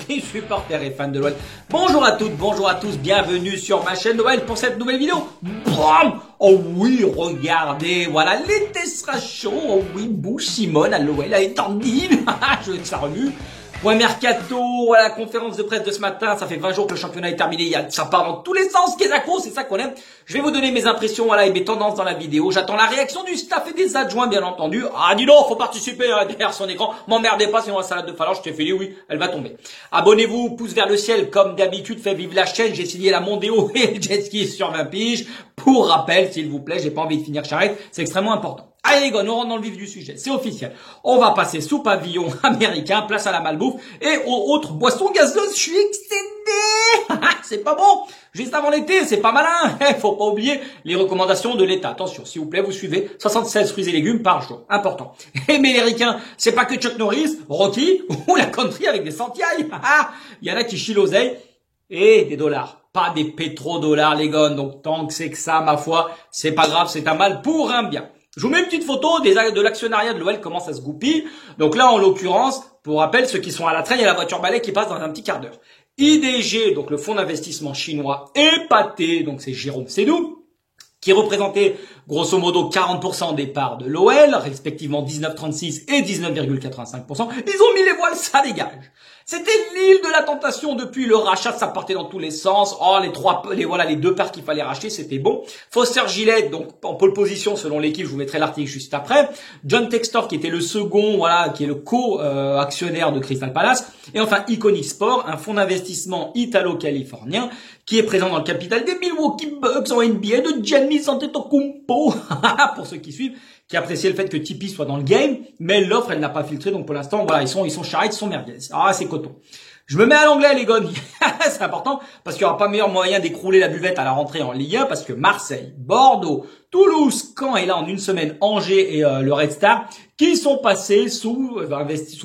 Paris, supporters et fans de l'OL. Bonjour à toutes, bonjour à tous, bienvenue sur ma chaîne Noël pour cette nouvelle vidéo. Bam! Oh oui, regardez, voilà, l'été sera chaud. Oh oui, bouge Simone à l'OL, elle est tendue. Je ça remue. Point mercato, la conférence de presse de ce matin, ça fait 20 jours que le championnat est terminé, ça part dans tous les sens, Kézako, c'est ça qu'on aime. Je vais vous donner mes impressions, voilà, et mes tendances dans la vidéo. J'attends la réaction du staff et des adjoints, bien entendu. Ah, dis donc, faut participer derrière son écran. M'emmerdez pas, sinon la salade de phalange, je t'ai fait dit oui, elle va tomber. Abonnez-vous, pouce vers le ciel, comme d'habitude, fait vivre la chaîne. J'ai signé la Mondeo et le jet ski sur 20 piges. Pour rappel, s'il vous plaît, j'ai pas envie de finir charrette, c'est extrêmement important. Allez les gars, on rentre dans le vif du sujet, c'est officiel. On va passer sous pavillon américain, place à la malbouffe et aux autres boissons gazeuses. Je suis excédé. C'est pas bon. Juste avant l'été, c'est pas malin. Faut pas oublier les recommandations de l'État. Attention, s'il vous plaît, vous suivez 76 fruits et légumes par jour. Important. Et mais les ricains, c'est pas que Chuck Norris, Rocky ou la country avec des Santiago. Il y en a qui chient l'oseille et des dollars. Pas des pétrodollars, les gars. Donc tant que c'est que ça, ma foi, c'est pas grave, c'est un mal pour un bien. Je vous mets une petite photo de l'actionnariat de l'OL, comment ça se goupille. Donc là, en l'occurrence, pour rappel, ceux qui sont à la traîne, il y a la voiture balai qui passe dans un petit quart d'heure. IDG, donc le fonds d'investissement chinois, épaté, donc c'est Jérôme Sédou, qui représentait grosso modo 40% des parts de l'OL, respectivement 19,36 et 19,85%. Ils ont mis les voiles, ça dégage. C'était l'île de la tentation depuis le rachat, ça partait dans tous les sens. Oh, les deux parts qu'il fallait racheter, c'était bon. Foster Gillette, donc en pole position selon l'équipe, je vous mettrai l'article juste après. John Textor qui était le second, voilà, qui est le co-actionnaire de Crystal Palace. Et enfin Iconic Sport, un fonds d'investissement italo-californien qui est présent dans le capital des Milwaukee Bucks en NBA de Giannis Antetokounmpo. Pour ceux qui suivent, qui appréciaient le fait que Tipeee soit dans le game, mais l'offre, elle n'a pas filtré, donc pour l'instant, voilà, ils sont charrettes, ils sont merguez. Ah, c'est coton. Je me mets à l'anglais, les gars. C'est important, parce qu'il n'y aura pas meilleur moyen d'écrouler la buvette à la rentrée en Ligue 1, parce que Marseille, Bordeaux, Toulouse, Caen et là, en une semaine, Angers et le Red Star, qui sont passés sous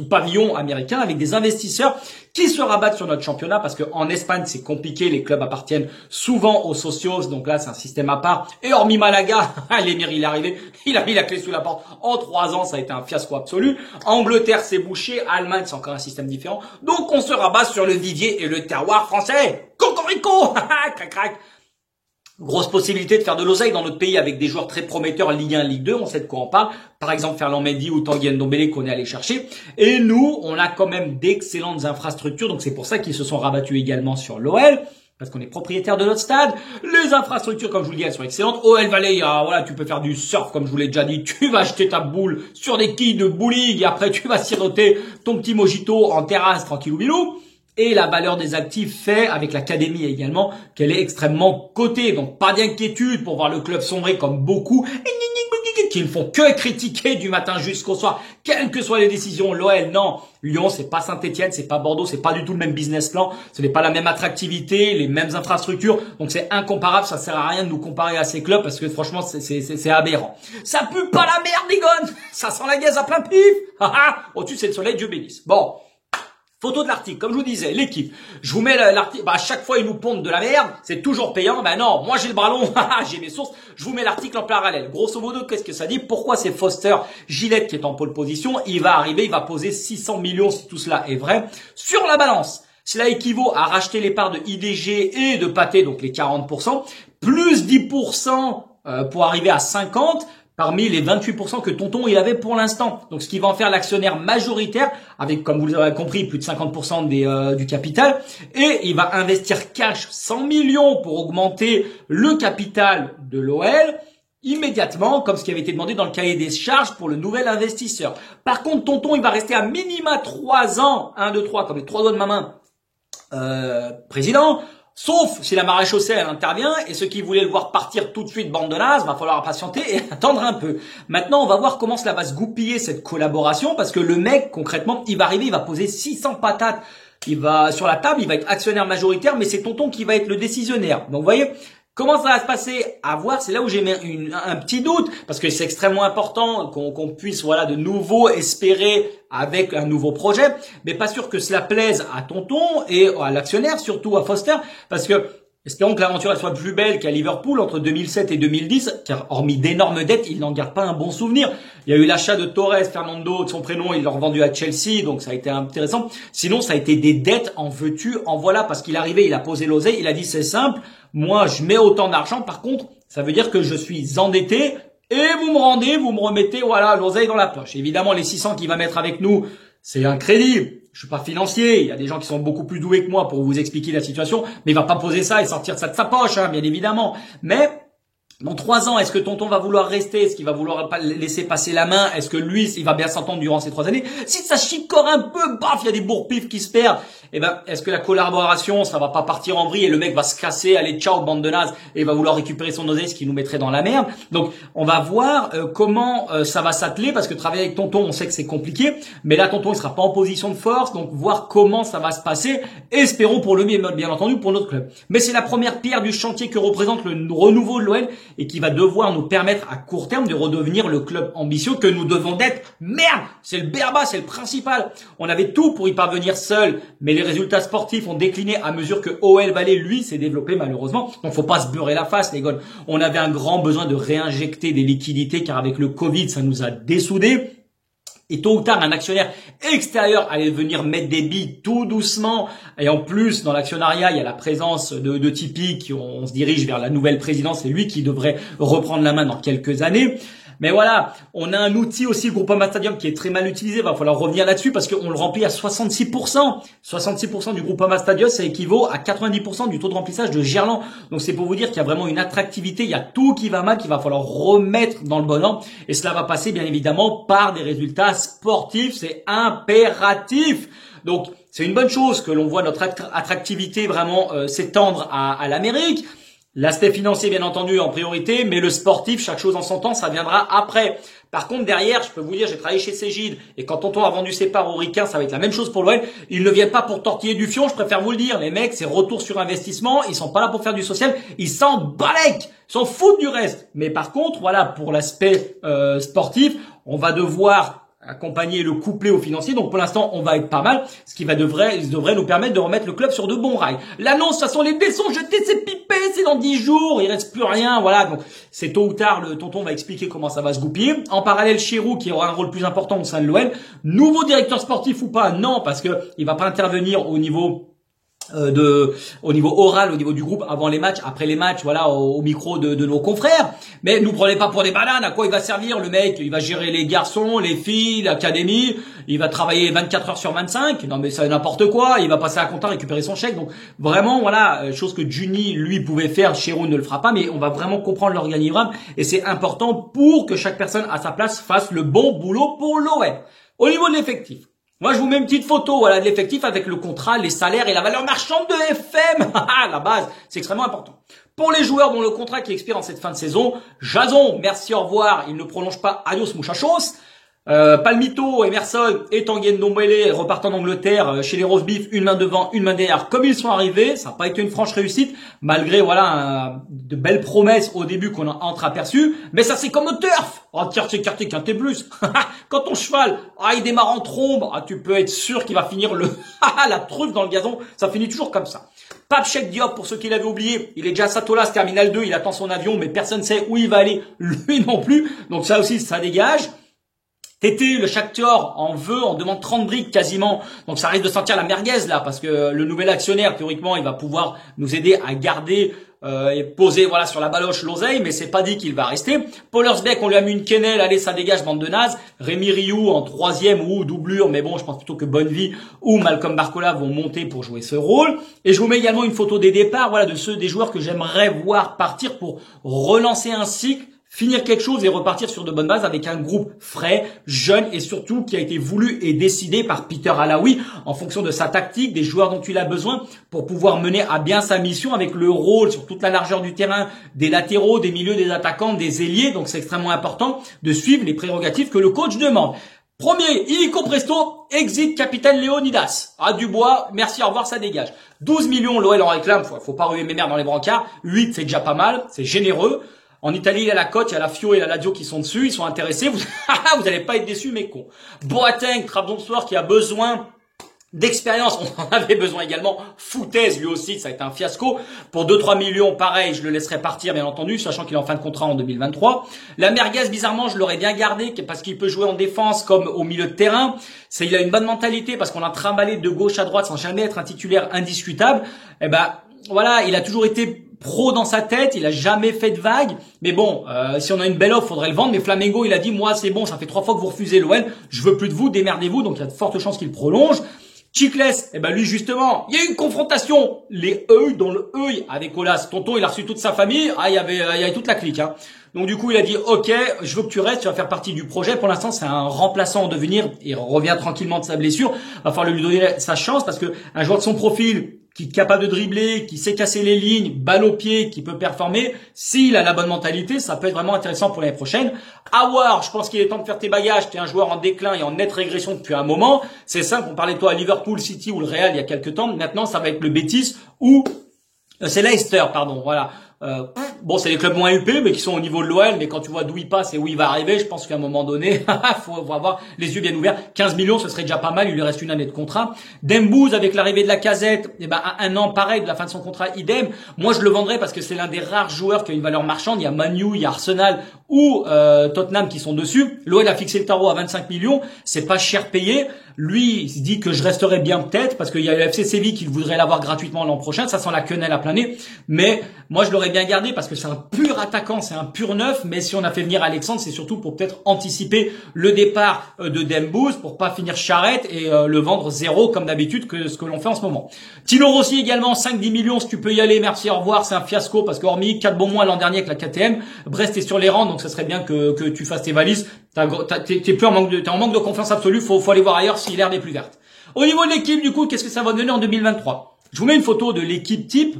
pavillon américain avec des investisseurs qui se rabattent sur notre championnat parce qu'en Espagne, c'est compliqué. Les clubs appartiennent souvent aux socios. Donc là, c'est un système à part. Et hormis Malaga, l'émir, il est arrivé. Il a mis la clé sous la porte. En 3 ans, ça a été un fiasco absolu. Angleterre, c'est bouché. Allemagne, c'est encore un système différent. Donc, on se rabat sur le vivier et le terroir français. Cocorico! Crac, crac. Grosse possibilité de faire de l'oseille dans notre pays avec des joueurs très prometteurs Ligue 1, Ligue 2, on sait de quoi on parle. Par exemple, Ferland Mendy ou Tanguy Ndombele qu'on est allé chercher. Et nous, on a quand même d'excellentes infrastructures, donc c'est pour ça qu'ils se sont rabattus également sur l'OL. Parce qu'on est propriétaire de notre stade. Les infrastructures, comme je vous le dis, elles sont excellentes. OL Valley, voilà, tu peux faire du surf, comme je vous l'ai déjà dit. Tu vas acheter ta boule sur des quilles de bowling et après tu vas siroter ton petit mojito en terrasse, tranquillou bilou. Et la valeur des actifs fait avec l'académie également qu'elle est extrêmement cotée. Donc pas d'inquiétude pour voir le club sombrer comme beaucoup qui ne font que critiquer du matin jusqu'au soir, quelles que soient les décisions. L'OL, non. Lyon, c'est pas Saint-Etienne, c'est pas Bordeaux, c'est pas du tout le même business plan. Ce n'est pas la même attractivité, les mêmes infrastructures. Donc c'est incomparable. Ça sert à rien de nous comparer à ces clubs parce que franchement, c'est aberrant. Ça pue pas la merde, les gars. Ça sent la gaze à plein pif. Au-dessus, c'est le soleil, Dieu bénisse. Bon. Photo de l'article, comme je vous disais, l'équipe. Je vous mets l'article, à chaque fois ils nous pondent de la merde, c'est toujours payant. Ben non, moi j'ai le bras long, j'ai mes sources. Je vous mets l'article en parallèle. Grosso modo, qu'est-ce que ça dit? Pourquoi c'est Foster Gillette qui est en pole position? Il va arriver, il va poser 600 millions si tout cela est vrai sur la balance. Cela équivaut à racheter les parts de IDG et de Pathé, donc les 40%, plus 10% pour arriver à 50%. Parmi les 28% que Tonton il avait pour l'instant. Donc ce qui va en faire l'actionnaire majoritaire avec, comme vous l'avez compris, plus de 50% du capital. Et il va investir cash 100 millions pour augmenter le capital de l'OL immédiatement, comme ce qui avait été demandé dans le cahier des charges pour le nouvel investisseur. Par contre, Tonton il va rester à minima 3 ans, 1, 2, 3, comme les 3 doigts de ma main, président. Sauf si la maréchaussée elle intervient et ceux qui voulaient le voir partir tout de suite, bande de nazes, va falloir patienter et attendre un peu. Maintenant, on va voir comment cela va se goupiller cette collaboration parce que le mec, concrètement, il va arriver, il va poser 600 patates. Il va sur la table, il va être actionnaire majoritaire, mais c'est Tonton qui va être le décisionnaire. Donc, vous voyez, comment ça va se passer à voir? C'est là où j'ai mis un petit doute parce que c'est extrêmement important qu'on puisse, voilà, de nouveau espérer avec un nouveau projet, mais pas sûr que cela plaise à Tonton et à l'actionnaire, surtout à Foster, parce que Espérons que l'aventure elle soit plus belle qu'à Liverpool entre 2007 et 2010, car hormis d'énormes dettes, il n'en garde pas un bon souvenir. Il y a eu l'achat de Torres, Fernando, de son prénom, il l'a revendu à Chelsea, donc ça a été intéressant. Sinon, ça a été des dettes en veux-tu, en voilà, parce qu'il est arrivé, il a posé l'oseille, il a dit c'est simple, moi je mets autant d'argent, par contre, ça veut dire que je suis endetté, et vous me remettez, voilà, l'oseille dans la poche. Évidemment, les 600 qu'il va mettre avec nous, c'est un crédit. Je suis pas financier. Il y a des gens qui sont beaucoup plus doués que moi pour vous expliquer la situation. Mais il va pas poser ça et sortir ça de sa poche, hein, bien évidemment. Mais dans 3 ans, est-ce que tonton va vouloir rester? Est-ce qu'il va vouloir laisser passer la main? Est-ce que lui, il va bien s'entendre durant ces 3 années? Si ça chicore un peu, baf, il y a des bourre-pifs qui se perdent. Eh ben, est-ce que la collaboration, ça va pas partir en vrille et le mec va se casser, allez, ciao, bande de nazes, et va vouloir récupérer son oseille, ce qui nous mettrait dans la merde. Donc, on va voir comment ça va s'atteler, parce que travailler avec tonton, on sait que c'est compliqué, mais là, tonton, il sera pas en position de force, donc voir comment ça va se passer. Espérons pour le mieux, bien entendu, pour notre club. Mais c'est la première pierre du chantier que représente le renouveau de l'OL et qui va devoir nous permettre à court terme de redevenir le club ambitieux que nous devons d'être. Merde, c'est le berba, c'est le principal. On avait tout pour y parvenir seul, mais les résultats sportifs ont décliné à mesure que OL Valais, lui, s'est développé malheureusement. Donc faut pas se beurrer la face, les gars. On avait un grand besoin de réinjecter des liquidités car avec le Covid, ça nous a dessoudés. Et tôt ou tard, un actionnaire extérieur allait venir mettre des billes tout doucement. Et en plus, dans l'actionnariat, il y a la présence de Tipeee, on se dirige vers la nouvelle présidence. C'est lui qui devrait reprendre la main dans quelques années. Mais voilà, on a un outil aussi, le Groupama Stadium, qui est très mal utilisé. Il va falloir revenir là-dessus parce qu'on le remplit à 66%. 66% du Groupama Stadium, ça équivaut à 90% du taux de remplissage de Gerland. Donc c'est pour vous dire qu'il y a vraiment une attractivité. Il y a tout qui va mal, qu'il va falloir remettre dans le bon ordre. Et cela va passer bien évidemment par des résultats sportifs. C'est impératif. Donc c'est une bonne chose que l'on voit notre attractivité vraiment s'étendre à l'Amérique. L'aspect financier, bien entendu, en priorité, mais le sportif, chaque chose en son temps, ça viendra après. Par contre, derrière, je peux vous dire, j'ai travaillé chez Cégide, et quand tonton a vendu ses parts aux Ricains, ça va être la même chose pour l'OL. Ils ne viennent pas pour tortiller du fion, je préfère vous le dire. Les mecs, c'est retour sur investissement, ils sont pas là pour faire du social, ils s'en balèquent, ils s'en foutent du reste. Mais par contre, voilà, pour l'aspect sportif, on va devoir accompagner le couplet au financier. Donc pour l'instant, on va être pas mal, ce qui devrait nous permettre de remettre le club sur de bons rails. L'annonce, de toute façon, les dés sont jetés, c'est pipé, c'est dans 10 jours, il reste plus rien, voilà. Donc c'est tôt ou tard, le tonton va expliquer comment ça va se goupiller. En parallèle, Chirou, qui aura un rôle plus important au sein de l'OL. Nouveau directeur sportif ou pas? Non, parce que il va pas intervenir au niveau au niveau oral, au niveau du groupe, avant les matchs, après les matchs, voilà, au micro de nos confrères. Mais nous prenez pas pour des bananes. À quoi il va servir, le mec? Il va gérer les garçons, les filles, l'académie. Il va travailler 24 heures sur 25. Non, mais c'est n'importe quoi. Il va passer à compta, récupérer son chèque. Donc, vraiment, voilà, chose que Juni, lui, pouvait faire. Chirou ne le fera pas, mais on va vraiment comprendre l'organigramme. Et c'est important pour que chaque personne à sa place fasse le bon boulot pour l'OL. Au niveau de l'effectif. Moi, je vous mets une petite photo, voilà, de l'effectif avec le contrat, les salaires et la valeur marchande de FM. La base, c'est extrêmement important. Pour les joueurs dont le contrat qui expire en cette fin de saison, Jason, merci, au revoir. Il ne prolonge pas, adios muchachos. Palmito, Emerson et Tanguy Ndombele repartent en Angleterre chez les Rose Beef, une main devant, une main derrière, comme ils sont arrivés. Ça n'a pas été une franche réussite, malgré voilà de belles promesses au début qu'on a entreaperçues. Mais ça c'est comme au turf. Oh, tiercé, quartier, quinté plus. Quand ton cheval, il démarre en trombe, tu peux être sûr qu'il va finir la truffe dans le gazon. Ça finit toujours comme ça. Pape Cheikh Diop, pour ceux qui l'avaient oublié, il est déjà à Satolas, terminal 2, il attend son avion, mais personne ne sait où il va aller, lui non plus. Donc ça aussi, ça dégage. Tété, le Shakhtar on demande 30 briques quasiment. Donc ça risque de sentir la merguez là, parce que le nouvel actionnaire, théoriquement, il va pouvoir nous aider à garder et poser voilà sur la baloche l'oseille, mais c'est pas dit qu'il va rester. Pollersbeck, on lui a mis une quenelle, allez ça dégage bande de nazes. Rémi Rioux en 3e ou doublure, mais bon je pense plutôt que Bonnevie ou Malcolm Barcola vont monter pour jouer ce rôle. Et je vous mets également une photo des départs, voilà, de des joueurs que j'aimerais voir partir pour relancer un cycle, finir quelque chose et repartir sur de bonnes bases avec un groupe frais, jeune et surtout qui a été voulu et décidé par Peter Alaoui en fonction de sa tactique, des joueurs dont il a besoin pour pouvoir mener à bien sa mission avec le rôle sur toute la largeur du terrain des latéraux, des milieux, des attaquants, des ailiers. Donc c'est extrêmement important de suivre les prérogatives que le coach demande. Premier, illico presto, exit capitaine Léonidas. Dubois, merci, au revoir, ça dégage. 12 millions, l'OL en réclame, faut pas ruer mes mères dans les brancards. 8, c'est déjà pas mal, c'est généreux. En Italie, il y a la Cote, il y a la Fio et la Lazio qui sont dessus, ils sont intéressés. Vous allez pas être déçus, mes cons. Boateng, Trabzonspor qui a besoin d'expérience, on en avait besoin également. Foutaise, lui aussi, ça a été un fiasco. Pour 2-3 millions, pareil, je le laisserai partir, bien entendu, sachant qu'il est en fin de contrat en 2023. La Merguez, bizarrement, je l'aurais bien gardé, parce qu'il peut jouer en défense comme au milieu de terrain. Il a une bonne mentalité, parce qu'on a trimballé de gauche à droite sans jamais être un titulaire indiscutable. Eh ben, voilà, il a toujours été pro dans sa tête, il a jamais fait de vagues, mais bon, si on a une belle offre, faudrait le vendre, mais Flamengo, il a dit, moi, c'est bon, ça fait 3 fois que vous refusez l'OL, je veux plus de vous, démerdez-vous, donc il y a de fortes chances qu'il prolonge. Chicles, eh ben lui justement, il y a eu une confrontation, les œils dans le œil avec Olas. Tonton, il a reçu toute sa famille, il y avait toute la clique. Hein. Donc du coup, il a dit, ok, je veux que tu restes, tu vas faire partie du projet. Pour l'instant, c'est un remplaçant en devenir, il revient tranquillement de sa blessure. Il va falloir lui donner sa chance parce que un joueur de son profil, qui est capable de dribbler, qui sait casser les lignes, balle au pied, qui peut performer, s'il a la bonne mentalité, ça peut être vraiment intéressant pour l'année prochaine. Awar, je pense qu'il est temps de faire tes bagages, tu es un joueur en déclin et en nette régression depuis un moment. C'est simple, on parlait de toi à Liverpool, City ou le Real il y a quelques temps. Maintenant, ça va être le Betis ou c'est Leicester, pardon, voilà. Bon, c'est les clubs moins huppés, mais qui sont au niveau de l'OL, mais quand tu vois d'où il passe et où il va arriver, je pense qu'à un moment donné, faut avoir les yeux bien ouverts. 15 millions, ce serait déjà pas mal, il lui reste une année de contrat. Dembouz, avec l'arrivée de la Casette, eh ben, un an pareil, de la fin de son contrat, idem. Moi, je le vendrais parce que c'est l'un des rares joueurs qui a une valeur marchande. Il y a Man U, il y a Arsenal ou Tottenham qui sont dessus. L'OL a fixé le tarot à 25 millions, c'est pas cher payé. Lui, il se dit que je resterai bien peut-être parce qu'il y a le FC Séville qui voudrait l'avoir gratuitement l'an prochain. Ça sent la quenelle à plein nez. Mais moi, je l'aurais bien gardé parce que c'est un pur attaquant, c'est un pur neuf. Mais si on a fait venir Alexandre, c'est surtout pour peut-être anticiper le départ de Dembouz pour pas finir charrette et le vendre zéro comme d'habitude que ce que l'on fait en ce moment. Tino Rossi également, 5-10 millions si tu peux y aller. Merci, au revoir. C'est un fiasco parce qu'hormis 4 bons mois l'an dernier avec la KTM, Brest est sur les rangs, donc ça serait bien que tu fasses tes valises. T'es plus en manque de confiance absolue. Faut aller voir ailleurs si l'herbe est plus verte. Au niveau de l'équipe, du coup, qu'est-ce que ça va donner en 2023? Je vous mets une photo de l'équipe type.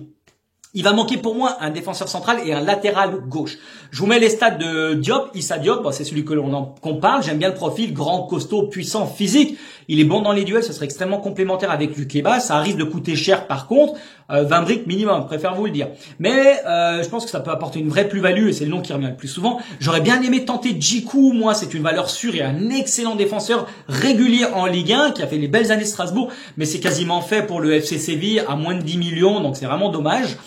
Il va manquer pour moi un défenseur central et un latéral gauche. Je vous mets les stats de Diop, Issa Diop, bon, c'est celui qu'on parle. J'aime bien le profil, grand, costaud, puissant, physique. Il est bon dans les duels, ce serait extrêmement complémentaire avec Lukeba. Ça risque de coûter cher par contre, 20 briques minimum, préfère vous le dire. Mais je pense que ça peut apporter une vraie plus-value et c'est le nom qui revient le plus souvent. J'aurais bien aimé tenter Djikou, moi c'est une valeur sûre et un excellent défenseur régulier en Ligue 1 qui a fait les belles années de Strasbourg, mais c'est quasiment fait pour le FC Séville à moins de 10 millions, donc c'est vraiment dommage.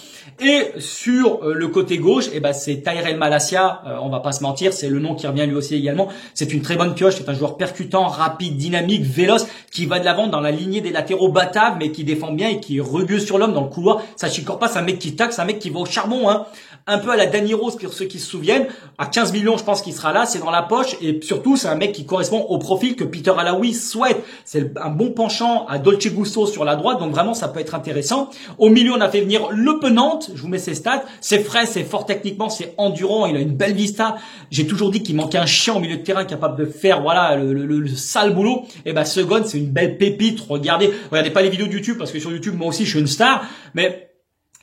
Et sur le côté gauche, eh ben c'est Tyrell Malacia, on va pas se mentir, c'est le nom qui revient lui aussi également. C'est une très bonne pioche, c'est un joueur percutant, rapide, dynamique, véloce, qui va de l'avant dans la lignée des latéraux bataves, mais qui défend bien et qui est rugueux sur l'homme dans le couloir. Ça chicore pas, c'est un mec qui taxe, c'est un mec qui va au charbon, hein. Un peu à la Danny Rose pour ceux qui se souviennent. À 15 millions, je pense qu'il sera là, c'est dans la poche. Et surtout, c'est un mec qui correspond au profil que Peter Alaoui souhaite. C'est un bon penchant à Dolce Gusto sur la droite, donc vraiment, ça peut être intéressant. Au milieu, on a fait venir Le Penant. Je vous mets ses stats. C'est frais, c'est fort techniquement, c'est endurant, il a une belle vista. J'ai toujours dit qu'il manquait un chien au milieu de terrain capable de faire, voilà, le sale boulot. Et ben, ce gon, c'est une belle pépite. Regardez pas les vidéos de YouTube parce que sur YouTube, moi aussi, je suis une star. Mais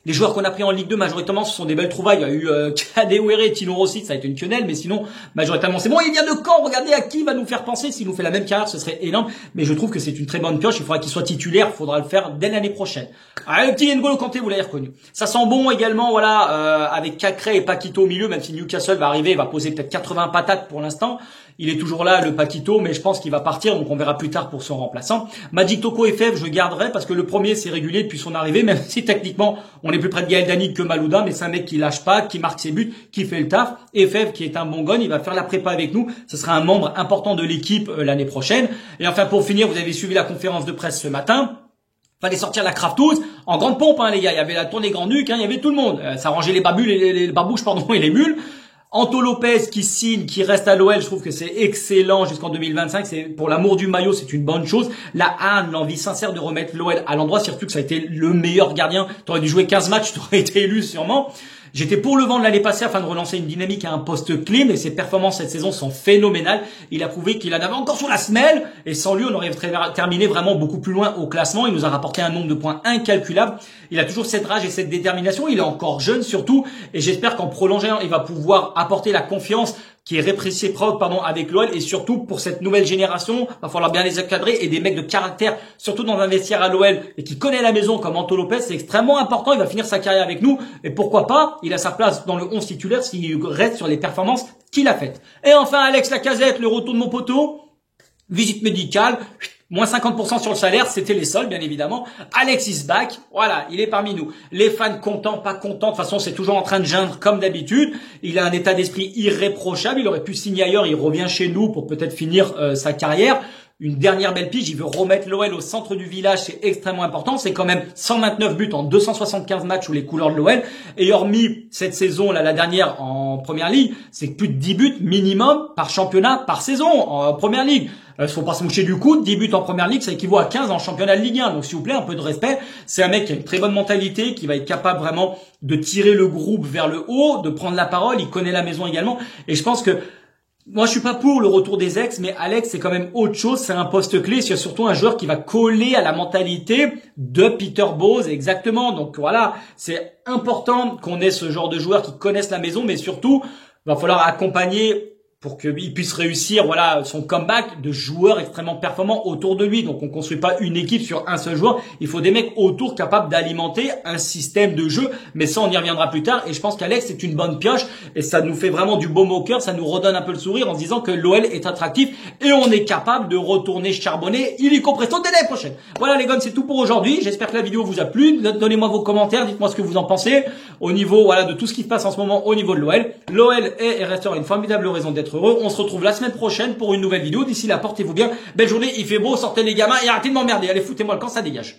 les joueurs qu'on a pris en Ligue 2, majoritairement, ce sont des belles trouvailles. Il y a eu Kadewere, Tino Rossi, ça a été une quenelle, mais sinon, majoritairement, c'est bon. Il vient de Caen, regardez à qui il va nous faire penser. S'il nous fait la même carrière, ce serait énorme. Mais je trouve que c'est une très bonne pioche. Il faudra qu'il soit titulaire. Il faudra le faire dès l'année prochaine. Ah, le petit N'Golo Kanté, vous l'avez reconnu. Ça sent bon également, voilà, avec Cacré et Paquito au milieu, même si Newcastle va arriver, il va poser peut-être 80 patates pour l'instant. Il est toujours là, le Paquito, mais je pense qu'il va partir, donc on verra plus tard pour son remplaçant. Magic Toko et Fèvre, je garderai parce que le premier, c'est régulier depuis son arrivée, même si techniquement, on est plus près de Gaël Dany que Malouda, mais c'est un mec qui lâche pas, qui marque ses buts, qui fait le taf. Et Fèvre, qui est un bon gon, il va faire la prépa avec nous. Ce sera un membre important de l'équipe l'année prochaine. Et enfin, pour finir, vous avez suivi la conférence de presse ce matin. Fallait sortir la Craftouz en grande pompe, hein, les gars. Il y avait la tournée Grand Duc, hein, il y avait tout le monde. Ça rangeait les babules, les babouches, pardon, et les mules. Anto Lopez qui signe, qui reste à l'OL, je trouve que c'est excellent jusqu'en 2025. C'est pour l'amour du maillot, c'est une bonne chose. La Hann, l'envie sincère de remettre l'OL à l'endroit, surtout que ça a été le meilleur gardien. T'aurais dû jouer 15 matchs, t'aurais été élu sûrement. J'étais pour le vendre l'année passée afin de relancer une dynamique à un poste clé, mais ses performances cette saison sont phénoménales. Il a prouvé qu'il en avait encore sur la semelle, et sans lui, on aurait terminé vraiment beaucoup plus loin au classement. Il nous a rapporté un nombre de points incalculable. Il a toujours cette rage et cette détermination. Il est encore jeune surtout, et j'espère qu'en prolongeant, il va pouvoir apporter la confiance qui est réciproque, avec l'OL, et surtout pour cette nouvelle génération, va falloir bien les encadrer et des mecs de caractère, surtout dans un vestiaire à l'OL et qui connaît la maison comme Anto Lopez, c'est extrêmement important. Il va finir sa carrière avec nous et pourquoi pas, il a sa place dans le 11 titulaire s'il reste sur les performances qu'il a faites. Et enfin Alex Lacazette, le retour de mon poteau. visite médicale, moins 50% sur le salaire, c'était les soldes, bien évidemment. Alex is back. Voilà, il est parmi nous. Les fans contents, pas contents. De toute façon, c'est toujours en train de geindre comme d'habitude. Il a un état d'esprit irréprochable. Il aurait pu signer ailleurs. Il revient chez nous pour peut-être finir sa carrière. Une dernière belle pige, il veut remettre l'OL au centre du village, c'est extrêmement important. C'est quand même 129 buts en 275 matchs sous les couleurs de l'OL. Et hormis cette saison, là, la dernière en première ligue, c'est plus de 10 buts minimum par championnat, par saison en première ligue. Faut pas se moucher du coude, 10 buts en première ligue, ça équivaut à 15 en championnat de Ligue 1. Donc s'il vous plaît, un peu de respect. C'est un mec qui a une très bonne mentalité, qui va être capable vraiment de tirer le groupe vers le haut, de prendre la parole. Il connaît la maison également. Et je pense que moi, je suis pas pour le retour des ex, mais Alex, c'est quand même autre chose. C'est un poste clé. C'est surtout un joueur qui va coller à la mentalité de Peter Bose, exactement. Donc voilà, c'est important qu'on ait ce genre de joueurs qui connaissent la maison, mais surtout, va falloir accompagner pour qu'il puisse réussir, voilà, son comeback de joueurs extrêmement performants autour de lui. Donc, on construit pas une équipe sur un seul joueur. Il faut des mecs autour capables d'alimenter un système de jeu. Mais ça, on y reviendra plus tard. Et je pense qu'Alex est une bonne pioche. Et ça nous fait vraiment du baume au cœur. Ça nous redonne un peu le sourire en se disant que l'OL est attractif. Et on est capable de retourner charbonner illico presto dès l'année prochaine. Voilà, les gars, c'est tout pour aujourd'hui. J'espère que la vidéo vous a plu. Donnez-moi vos commentaires. Dites-moi ce que vous en pensez au niveau, voilà, de tout ce qui se passe en ce moment au niveau de l'OL. L'OL est et restera une formidable raison d'être heureux. On se retrouve la semaine prochaine pour une nouvelle vidéo. D'ici là, portez-vous bien. Belle journée, il fait beau, sortez les gamins et arrêtez de m'emmerder. Allez, foutez-moi le camp, ça dégage.